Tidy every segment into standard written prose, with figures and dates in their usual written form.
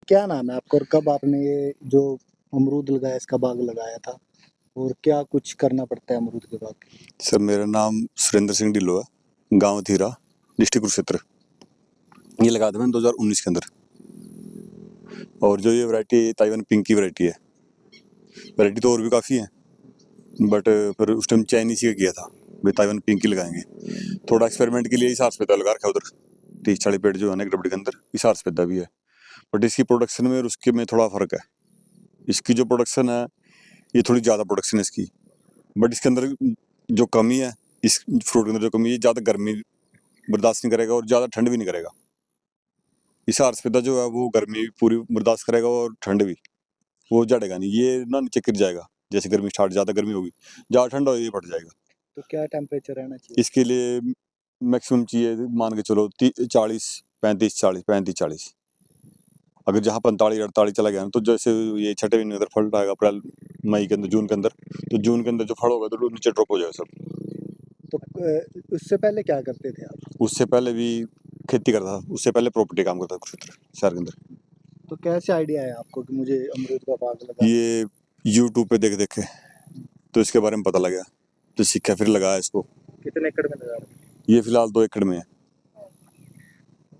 क्या नाम है आपका और कब आपने ये जो अमरूद लगाया इसका बाग लगाया था और क्या कुछ करना पड़ता है अमरूद के बाग के लिए? सर मेरा नाम सुरेंद्र सिंह ढिल्लो है, गांव धीरा, डिस्ट्रिक्ट कुरुक्षेत्र। ये लगाया था मैंने 2019 के अंदर। और जो ये वैरायटी ताइवान पिंक की वैरायटी है, वैरायटी तो और भी काफ़ी है, बट फिर उस टाइम चाइनीज का किया था भाई, ताइवान पिंक ही लगाएंगे। थोड़ा एक्सपेरिमेंट के लिए हिसार सफेदा लगा रखा है उधर, 30-40 पेड़ जो है ना एक डबडी के अंदर हिसार सफेदा भी है। बट इसकी प्रोडक्शन में और उसके में थोड़ा फर्क है। इसकी जो प्रोडक्शन है ये थोड़ी ज़्यादा प्रोडक्शन है इसकी, बट इसके अंदर जो कमी है, इस फ्रूट के अंदर जो कमी है, ज़्यादा गर्मी बर्दाश्त नहीं करेगा और ज़्यादा ठंड भी नहीं करेगा। हिसार सफेदा जो है वो गर्मी पूरी बर्दाश्त करेगा और ठंड भी, वो जड़ेगा नहीं, ये ना नीचे गिर जाएगा। जैसे गर्मी स्टार्ट, ज़्यादा गर्मी होगी, ज़्यादा ठंड होगी, ये फट जाएगा। तो क्या टेम्परेचर रहना चाहिए? इसके लिए मैक्सिमम चाहिए मान के चलो 40, 35, 40, 35, 40। अगर जहाँ 45, 48 चला गया ना, तो जैसे ये छठे महीने अंदर फल आएगा, अप्रैल मई के अंदर, जून के अंदर, तो जून के अंदर जो फल होगा तो नीचे ड्रॉप हो जाएगा सब। तो उससे पहले क्या करते थे आप? उससे पहले भी खेती करता था, उससे पहले प्रॉपर्टी काम करता था कुरुक्षेत्र शहर के अंदर। तो कैसे आइडिया है आपको कि मुझे अमरूद का बाग लगा? ये यूट्यूब पे देख देखे तो इसके बारे में पता लगा, तो सीखा, फिर लगाया इसको। कितने एकड़ में लगा रहे? ये फिलहाल 2 एकड़ में है।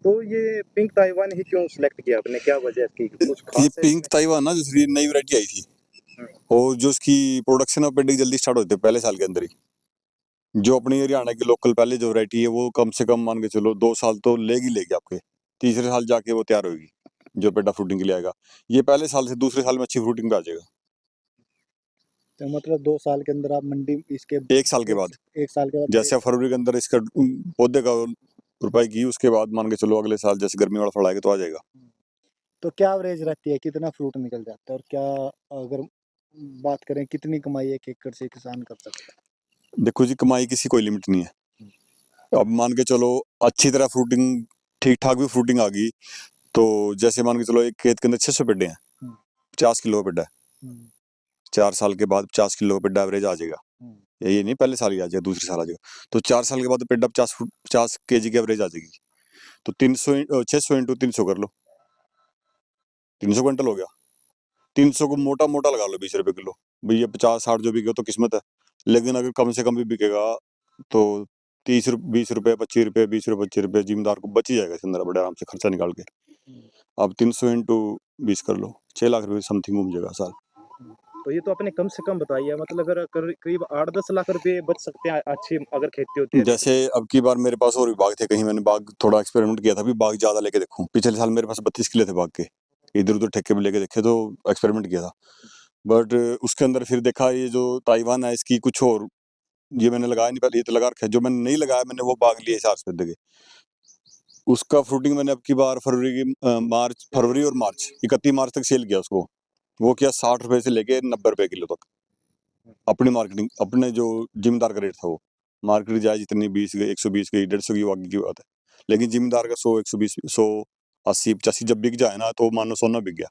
तो ये पिंक ताइवान ही क्यों सिलेक्ट किया आपने, क्या वजह थी? कुछ ये खास है पिंक इसमें? ताइवान ना, जो नई वैरायटी आई थी, और जो उसकी प्रोडक्शन और पेडिंग जल्दी स्टार्ट होती है पहले साल के अंदर ही। जो अपनी हरियाणा की लोकल पहले जो वैरायटी है वो कम से कम मान के चलो 2 साल तो लेगी आपके, तीसरे साल जाके वो तैयार होगी जो पेडा फ्रूटिंग के लिए आएगा। ये पहले साल से दूसरे साल में अच्छी फ्रूटिंग पे आ जाएगा। तो मतलब 2 साल के अंदर आप मंडी इसके 1 साल के बाद, एक साल के बाद जैसे फरवरी के अंदर इसका पौधे का रुपाई की, उसके बाद मान के चलो अगले साल जैसे गर्मी वाला फल आएगा तो आ जाएगा। तो क्या एवरेज रहती है, कितना फ्रूट निकल जाता है और क्या, अगर बात करें कितनी कमाई एक एकड़ से किसान कर सकता है? देखो जी, कमाई किसी कोई लिमिट नहीं है। अब मान के चलो अच्छी तरह फ्रूटिंग, ठीक ठाक भी फ्रूटिंग आ गई, तो जैसे मान के चलो एक खेत के अंदर 600 पेड्डे हैं, 50 किलो का पेड्डा है, 4 साल के बाद 50 किलो का पेड्डा एवरेज आ जाएगा। ये नहीं पहले साल ही आ जाएगा, दूसरे साल आ जाएगा, तो 4 साल के बाद पेड्डा 50 केजी की एवरेज आ जाएगी। तो 600 × 300 कर लो, 300 क्विंटल हो गया। 300 को मोटा मोटा लगा लो 20 रुपए किलो, भैया 50-60 जो बिके तो किस्मत है। लेकिन अगर कम से कम भी बिकेगा तो 20 रुपए 25 रुपए 20 रुपए 25 रुपए जिम्मेदार को बच ही जाएगा इसके अंदर बड़े आराम से खर्चा निकाल के। अब 300 × 20 कर लो, 6 लाख रुपए समथिंग घूम जाएगा साल। तो ये तो आपने कम से कम बताई है, मतलब अगर करीब 8-10 लाख रुपए बच सकते हैं अच्छी अगर खेती होती है। जैसे अब की बार मेरे पास और भी बाग थे, कहीं मैंने बाग थोड़ा एक्सपेरिमेंट किया था, भी बाग ज्यादा लेके देखूं। पिछले साल मेरे पास 32 किले थे बाग के, इधर उधर ठेके पे लेके देखे तो एक्सपेरिमेंट किया था। बट उसके अंदर फिर देखा ये जो ताइवान है इसकी कुछ और, ये मैंने लगाया नहीं पहले, ये तो लगा रखा है। जो मैंने नहीं लगाया मैंने वो बाग लिए हिसार से देखे, उसका फ्रूटिंग मैंने अब की बार फरवरी और मार्च 31 मार्च तक सेल किया उसको। वो किया 60 रुपए से लेके 90 रुपए किलो तक। अपनी मार्केटिंग, अपने जो जिम्मेदार का रेट था वो, मार्केट जाए जितनी 20 गई, 120 गई, 150 की, वो आगे की बात है। लेकिन जिम्मेदार का 100, 120, 180, 85 जब बिक जाए ना, तो मानो सोना बिक गया।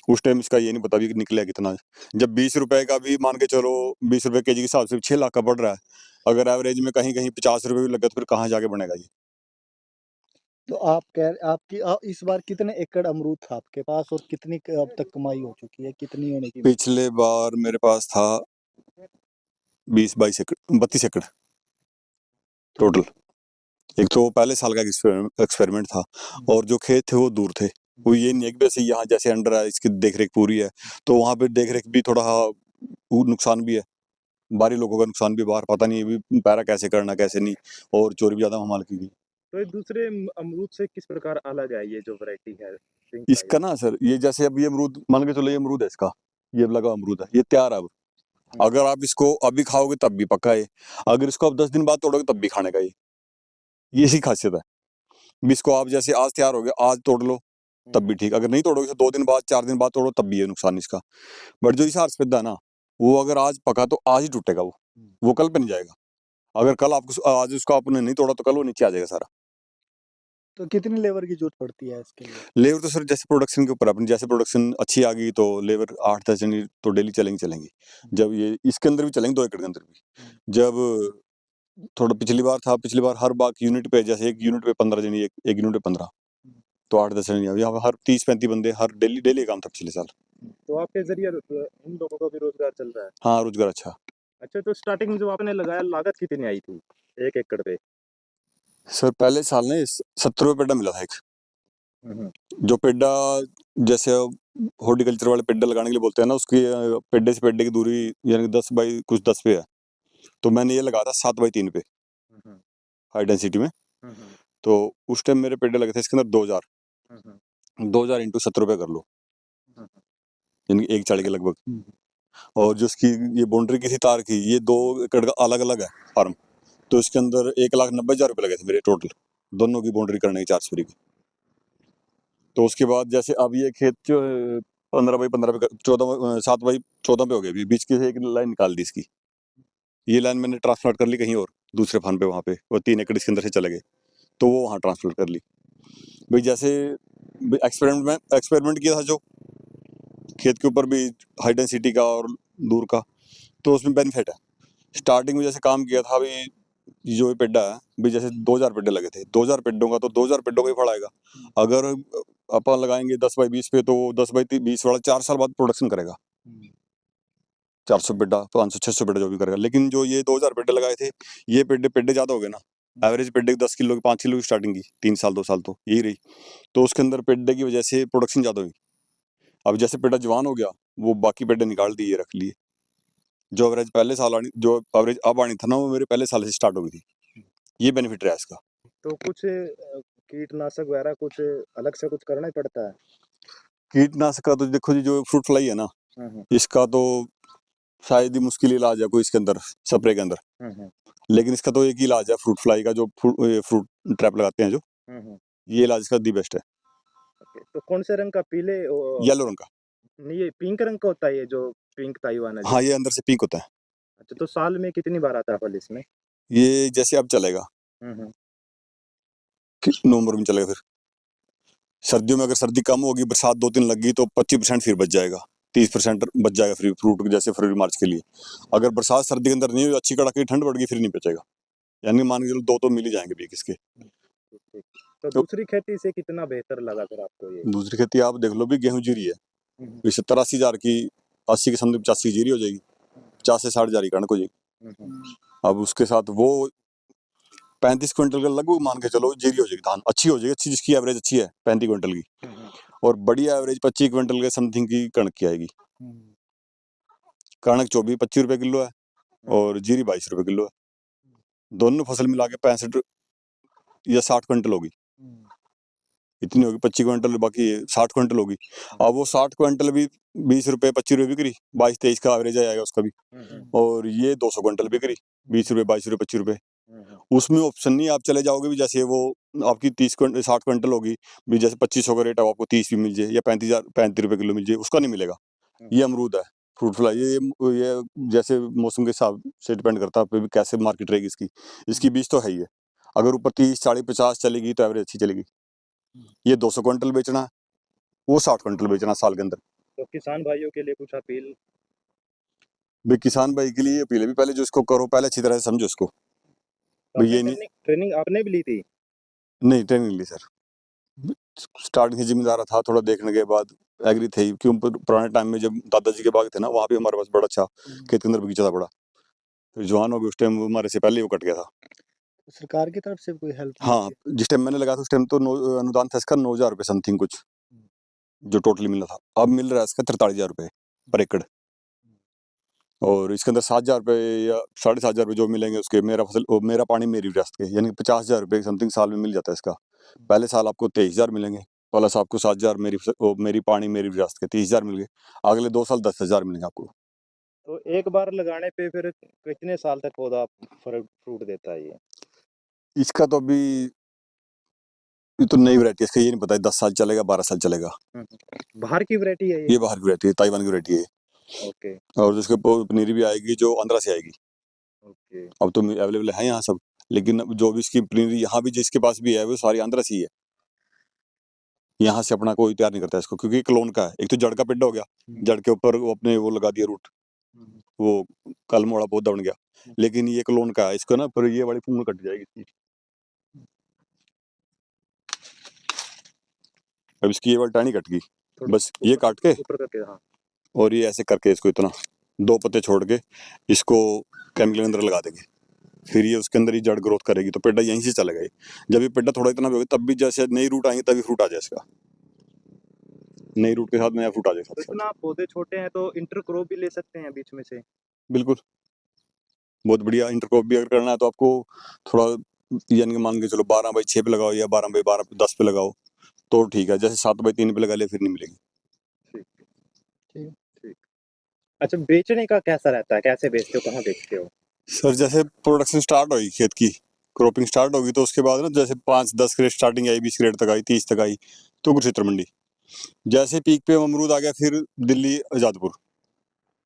उस टाइम इसका ये नहीं पता भी निकला कितना। जब 20 रुपए का भी मान के चलो, 20 रुपए केजी के हिसाब से 6 लाख का पड़ रहा है, अगर एवरेज में कहीं कहीं 50 रुपए भी लगे तो फिर कहाँ जाके बनेगा ये। तो इस बार कितने एकड़ अमरूद था आपके पास और कितनी अब तक कमाई हो चुकी है, कितनी होने की? पिछले बार मेरे पास था 20-22 एकड़, 32 एकड़ टोटल। एक तो पहले साल का एक्सपेरिमेंट था, और जो खेत थे वो दूर थे। वो ये नहीं है कि वैसे यहाँ जैसे अंडर है इसकी देख रेख पूरी है, तो वहाँ पे देख रेख भी थोड़ा नुकसान भी है, बाहरी लोगों का नुकसान भी, बाहर पता नहीं भी पैरा कैसे करना कैसे नहीं, और चोरी भी ज्यादा माल की गई। तो ये दूसरे अमरूद से किस प्रकार अलग है ये जो वैरायटी है पिंक इसका ना सर, ये जैसे अब ये अमरूद मान के चलो, ये अमरूद है इसका, ये लगा अमरूद है, ये तैयार है अब। अगर आप इसको अभी खाओगे तब भी पक्का है, अगर इसको आप 10 दिन बाद तोड़ोगे तब भी खाने का ये इसी खासियत है। भी इसको आप जैसे आज तैयार हो गया, आज तोड़ लो तब भी ठीक, अगर नहीं तोड़ोगे तो 2 दिन बाद 4 दिन बाद तोड़ो तब भी है नुकसान इसका। बट जो हिसार सफेदा है ना, वो अगर आज पका तो आज ही टूटेगा, वो कल पे नहीं जाएगा। अगर कल आपको आज उसको आपने नहीं तोड़ा तो कल वो नीचे आ जाएगा सारा। तो कितनी लेबर की जरूरत पड़ती है इसके लिए? लेबर तो सर जैसे प्रोडक्शन के ऊपर, अपनी जैसे प्रोडक्शन अच्छी आ गई तो लेबर 8-10 जन तो डेली चलेंगी। जब ये इसके अंदर भी चलेंगे 2 एकड़ के अंदर भी। जब थोड़ा पिछली बार था, पिछली बार हर बाग यूनिट पे, जैसे एक यूनिट पे 15 जन, एक यूनिट पे 15, तो 8-10 नहीं आए, यहाँ हर 30-35 बंदे हर डेली डेली काम था पिछले साल। तो आपके जरिए इन लोगों का भी रोजगार चल रहा है। हाँ, रोजगार अच्छा। अच्छा, तो स्टार्टिंग में जब आपने लगाया लागत कितनी आई थी 1 एकड़ पे? सर पहले साल ने 70 रुपये पेड्डा मिला था एक। जो पेड्डा जैसे हॉर्टिकल्चर वाले पेड्डा लगाने के लिए बोलते हैं ना, उसकी पेड्डे से पेड्डे की दूरी यानी 10 बाई कुछ 10 पे है। तो मैंने ये लगाया था 7/3 पे हाई डेंसिटी में। तो उस टाइम मेरे पेड्डे लगे थे इसके अंदर 2000 इंटू 70 रुपये कर लो, यानी 1 चाड़ी के लगभग। और जो उसकी ये बाउंड्री की थी तार की, ये 2 एकड़ का अलग अलग है फार्म। तो इसके अंदर 1,90,000 रुपये लगे थे मेरे टोटल, दोनों की बाउंड्री करने की, 4 सफरी की। तो उसके बाद जैसे अब ये खेत जो 15/15 पे 14 7/14 पे हो गया, अभी बीच की से एक लाइन निकाल दी इसकी। ये लाइन मैंने ट्रांसप्लांट कर ली कहीं और दूसरे फार्म पे, वहाँ पे वो 3 एकड़ इसके अंदर से चले गए, तो वो वहाँ ट्रांसप्लांट कर ली। भाई जैसे एक्सपेरिमेंट किया था जो खेत के ऊपर भी, हाई डेंसिटी का और दूर का, तो उसमें बेनिफिट है। स्टार्टिंग में जैसे काम किया था अभी, जो ये पेड्डा है भी, जैसे 2000 पेड्डे लगे थे, 2000 पेड्डों का तो 2000 पेड्डों का ही फल आएगा। अगर अपन लगाएंगे 10/20 पे, तो 10/20 वाला 4 साल बाद प्रोडक्शन करेगा, 400 पेड्डा, 500-600 पेड्डा जो भी करेगा। लेकिन जो ये 2000 पेड्डे लगाए थे, ये पेड्डे ज्यादा हो गए ना। एवरेज पेड्डे 10 किलो की, 5 किलो की स्टार्टिंग की, 3 साल 2 साल तो यही रही। तो उसके अंदर पेड्डे की वजह से प्रोडक्शन ज्यादा हुई। अब जैसे पेड्डा जवान हो गया, वो बाकी पेड्डे निकाल दिए, रख लिए। जो एवरेज पहले साल आनी, जो एवरेज अब आनी था ना, वो मेरे पहले साल से स्टार्ट हो गई थी। ये बेनिफिट रहा इसका। तो कुछ कीटनाशक वगैरह कुछ अलग से कुछ करना ही पड़ता है? कीटनाशक का तो देखो जी, जो फ्रूट फ्लाई है ना, इसका तो शायद ही मुश्किल इलाज है कोई इसके अंदर, स्प्रे के अंदर। लेकिन इसका तो एक ही इलाज है फ्रूट फ्लाई का, जो फ्रूट ट्रैप लगाते हैं जो, ये इलाज इसका दी बेस्ट है। तो कौन से रंग का? पीले येलो रंग का। नहीं, ये पिंक रंग का होता है, ये जो पिंक ताइवान है जो? हाँ, ये अंदर से पिंक होता है। अच्छा, तो साल में कितनी बार आता है फल इसमें? ये जैसे अब चलेगा, नवंबर में चलेगा। फिर सर्दियों में अगर सर्दी कम होगी, बरसात 2-3 लग गई, तो 25% फिर बच जाएगा, 30% बच जाएगा फ्री फ्रूट, जैसे फरवरी मार्च के लिए। अगर बरसात सर्दी के अंदर नहीं हुई, अच्छी कड़ाके की ठंड बढ़ गई, फिर नहीं बचेगा। यानी मान के चलो 2 तो मिल ही जाएंगे बीक इसके। तो दूसरी खेती से कितना बेहतर लगा फिर आपको ये? दूसरी खेती आप देख लो भी, गेहूं जीरी है, 70-80 हजार की, 80 के समथिंग 85 की जीरी हो जाएगी, 50 से 60 हजार की कणक हो जाएगी। अब उसके साथ वो 35 क्विंटल का लगभग मान के चलो जीरी हो जाएगी, धान अच्छी हो जाएगी, अच्छी जिसकी एवरेज अच्छी है 35 क्विंटल की। और बड़ी एवरेज 25 क्विंटल के समथिंग की कणक की आएगी। कणक 24-25 रुपए किलो है, और जीरी 22 रुपए किलो है। दोनों फसल मिला के 65 या 60 क्विंटल होगी, इतनी होगी। 25 क्विंटल बाकी 60 क्विंटल होगी। अब वो 60 क्विंटल भी 20 रुपए 25 रुपए बिक्री, 22-23 का एवरेज आएगा उसका भी। और ये 200 क्विंटल बिक्री, 20 रुपए 22 रुपए 25 रुपए। उसमें ऑप्शन नहीं, आप चले जाओगे भी, जैसे वो आपकी 60 क्विंटल होगी भी, जैसे 2500 का रेट है, आपको 30 भी मिल जाए, या 35 रुपए किलो मिल जाए, उसका नहीं मिलेगा। ये अमरूद है, फ्रूट फ्लाई, ये जैसे मौसम के हिसाब से डिपेंड करता है भी कैसे मार्केट रहेगी इसकी। इसकी बीज तो है ही है, अगर ऊपर 30 40 50 चलेगी तो एवरेज अच्छी चलेगी। ये 200 क्विंटल बेचना है, वो 60 क्विंटल बेचना साल के अंदर। तो किसान भाइयों के लिए कुछ अपील? भाई किसान भाई के लिए अपील है भी, पहले जो इसको करो, पहले अच्छी तरह से समझो इसको। भाई ये नहीं, ट्रेनिंग आपने भी ली थी? नहीं ट्रेनिंग ली सर, स्टार्टिंग से जिम्मेदार था, थोड़ा देखने के बाद एग्री थे। क्यों, पुराने टाइम में जब दादाजी के बाग थे ना, वहाँ पे हमारे पास बड़ा अच्छा खेत के अंदर बगीचा था बड़ा। फिर जवान हो गए, उस टाइम हमारे से पहले ही वो कट गया था। सरकार की तरफ से कोई हेल्प? हाँ, जिस टाइम मैंने लगाया था उस टाइम तो अनुदान था इसका 9,000 रुपये समथिंग कुछ, जो टोटली मिला था। अब मिल रहा है इसका 43,000 रुपये पर एकड़। और इसके अंदर 7,000 रुपये या 7,500 रुपये जो मिलेंगे उसके, मेरा पानी मेरी विरासत के, यानी 50,000 रुपये समथिंग साल में मिल जाता है इसका। पहले साल आपको 23,000 मिलेंगे, प्लस आपको 7,000 मेरी पानी मेरी विरासत के 30,000 मिल गए। अगले 2 साल 10,000 मिलेंगे आपको। तो एक बार लगाने पे फिर कितने साल तक पौधा फ्रूट देता है ये? इसका तो अभी, ये तो नई वैरायटी है इसका, ये नहीं पता 10 साल चलेगा 12 साल चलेगा। बाहर की वैरायटी है ये बाहर की वैरायटी है, ताइवान की वैरायटी है। ओके और जिसके पनीरी भी आएगी जो आंध्रा से आएगी। ओके। अब तो अवेलेबल है यहाँ सब, लेकिन अब जो भी इसकी पनीरी यहाँ भी जिसके पास भी है, वो सारी आंध्रा से ही है। यहाँ से अपना कोई तैयार नहीं करता इसको, क्योंकि क्लोन का है। एक तो जड़ का पेड़ हो गया, जड़ के ऊपर वो अपने वो लगा दिया रूट, वो कलम वाला पौधा बन गया। लेकिन ये क्लोन का है, इसको ना पर ये वाली फूल कट जाएगी इसकी। अब इसकी ये वाली टहनी कट गई, थोड़ा बस ये काट के ऊपर करके, हाँ। और ये ऐसे करके इसको इतना 2 पत्ते छोड़ के इसको केमिकल के अंदर लगा देंगे, फिर ये उसके अंदर ही जड़ ग्रोथ करेगी, तो पेड़ा यहीं से चलेगा ये। जब ये पेड़ा थोड़ा इतना भी होगा तब भी जैसे नई रूट आएंगे तभी फ्रूट आ जाए इसका, नई रूट के साथ नया फ्रूट आ जाए तो साथ साथ। इतना पौधे छोटे हैं तो इंटरक्रॉप भी ले सकते हैं बीच में से? बिल्कुल, बहुत बढ़िया। इंटरक्रॉप भी अगर करना है तो आपको थोड़ा यानी कि मान के चलो 12x6 पे लगाओ या 12x12 10 पे लगाओ तो ठीक है, जैसे 7x3 पे लगा ले फिर नहीं मिलेगी। ठीक ठीक। ठीक। अच्छा, बेचने का कैसा रहता है, कैसे बेचते हो, कहाँ बेचते हो? सर जैसे प्रोडक्शन स्टार्ट होगी, खेत की क्रॉपिंग स्टार्ट होगी तो उसके बाद ना जैसे 5-10 क्रेट स्टार्टिंग आई, 20 क्रेट तक आई, 30 तक आई तो कुरुक्षेत्र मंडी। जैसे पीक पे अमरूद आ गया फिर दिल्ली आजादपुर।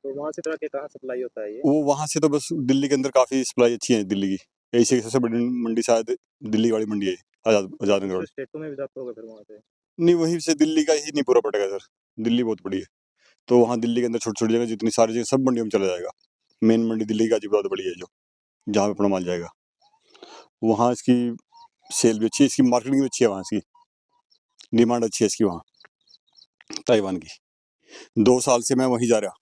तो वहाँ से तरह के कहाँ सप्लाई होता है ये? वो वहां से तो बस दिल्ली के अंदर काफी सप्लाई अच्छी है दिल्ली की, एशिया की सबसे बड़ी मंडी शायद दिल्ली वाली मंडी है, आजादनगर दूसरे वाली। स्टेटों में भी जाते होगा फिर वहाँ से? नहीं वहीं से दिल्ली का ही नहीं पूरा पटेगा सर, दिल्ली बहुत बड़ी है तो वहाँ दिल्ली के अंदर छोटी छोटी जगह जितनी सारी जगह सब मंडियों में चला जाएगा। मेन मंडी दिल्ली की गाजीपुर बड़ी है जो जहाँ पे अपना माल जाएगा, वहाँ इसकी सेल भी अच्छी है, इसकी मार्केटिंग भी अच्छी है, वहाँ इसकी डिमांड अच्छी है इसकी वहाँ ताइवान की। 2 साल से मैं वहीं जा रहा,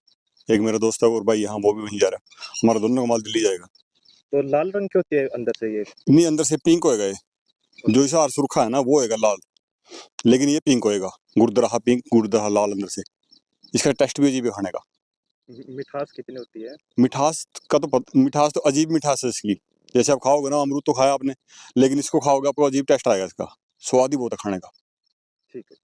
एक मेरा दोस्त है और भाई यहाँ वो भी वहीं जा रहा, हमारा दोनों का माल दिल्ली जाएगा। तो लाल रंग की होती है अंदर से ये? नहीं अंदर से पिंक होएगा ये, जो इसे हार सुरखा है ना वो होएगा लाल, लेकिन ये पिंक होएगा, गुड़दराहा पिंक गुड़दराहा लाल अंदर से। इसका टेस्ट भी अजीब है खाने का। मिठास कितनी होती है? मिठास का तो मिठास तो अजीब मिठास है इसकी, जैसे आप खाओगे ना अमरूद तो खाया आपने, लेकिन इसको खाओगे आपको अजीब टेस्ट आएगा, इसका स्वाद ही बहुत है खाने का। ठीक है।